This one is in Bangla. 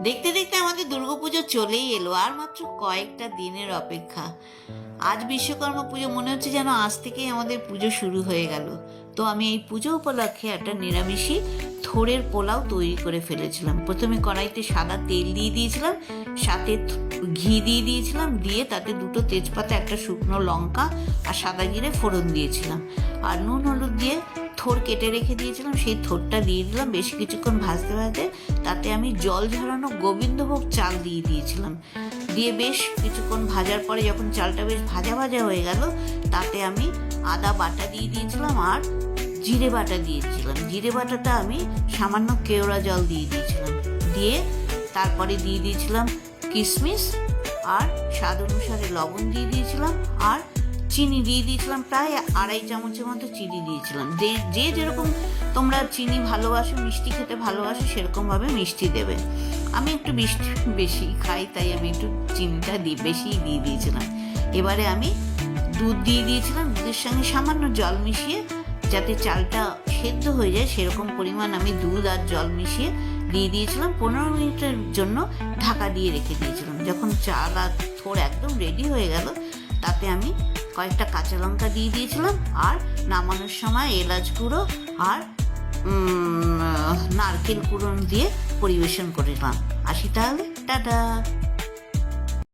দেখতে দেখতে আমাদের দুর্গাপুজো চলেই এলো, আর মাত্র কয়েকটা দিনের অপেক্ষা। আজ বিশ্বকর্মা পুজো, মনে হচ্ছে যেন আজ থেকেই আমাদের পুজো শুরু হয়ে গেল। তো আমি এই পুজো উপলক্ষে একটা নিরামিষই থোড়ের পোলাও তৈরি করে ফেলেছিলাম। প্রথমে কড়াইতে সাদা তেল দিয়ে দিয়েছিলাম, সাথে ঘি দিয়ে দিয়েছিলাম, দিয়ে তাতে দুটো তেজপাতা, একটা শুকনো লঙ্কা আর সাদা জিরে ফোড়ন দিয়েছিলাম, আর নুন হলুদ দিয়ে থোড় কেটে রেখে দিয়েছিলাম, সেই থোড়টা দিয়ে দিলাম। বেশ কিছুক্ষণ ভাজতে ভাজতে তাতে আমি জল ঝরানো গোবিন্দভোগ চাল দিয়ে দিয়েছিলাম। দিয়ে বেশ কিছুক্ষণ ভাজার পরে যখন চালটা বেশ ভাজা ভাজা হয়ে গেল, তাতে আমি আদা বাটা দিয়ে দিয়েছিলাম আর জিরে বাটা দিয়েছিলাম। জিরে বাটাটা আমি সামান্য কেওড়া জল দিয়ে দিয়েছিলাম। দিয়ে তারপরে দিয়ে দিয়েছিলাম কিশমিশ, আর স্বাদ অনুসারে লবণ দিয়ে দিয়েছিলাম, আর চিনি দিয়ে দিয়েছিলাম। প্রায় 2.5 চামচের মতো চিনি দিয়েছিলাম। যে যেরকম তোমরা চিনি ভালোবাসো, মিষ্টি খেতে ভালোবাসো, সেরকমভাবে মিষ্টি দেবে। আমি একটু মিষ্টি বেশি খাই, তাই আমি একটু চিনিটা বেশিই দিয়ে দিয়েছিলাম। এবারে আমি দুধ দিয়ে দিয়েছিলাম। দুধের সঙ্গে সামান্য জল মিশিয়ে, যাতে চালটা সেদ্ধ হয়ে যায় সেরকম পরিমাণ আমি দুধ আর জল মিশিয়ে দিয়ে দিয়েছিলাম। 15 মিনিটের জন্য ঢাকা দিয়ে রেখে দিয়েছিলাম। যখন চাল আর থোড় একদম রেডি হয়ে গেল, তাতে আমি কয়েকটা কাঁচা লঙ্কা দিয়ে দিয়েছিলাম, আর নামানোর সময় এলাচ গুঁড়ো আর নারকেল কুড়ন দিয়ে পরিবেশন করলাম। আসি তাহলে, টাটা।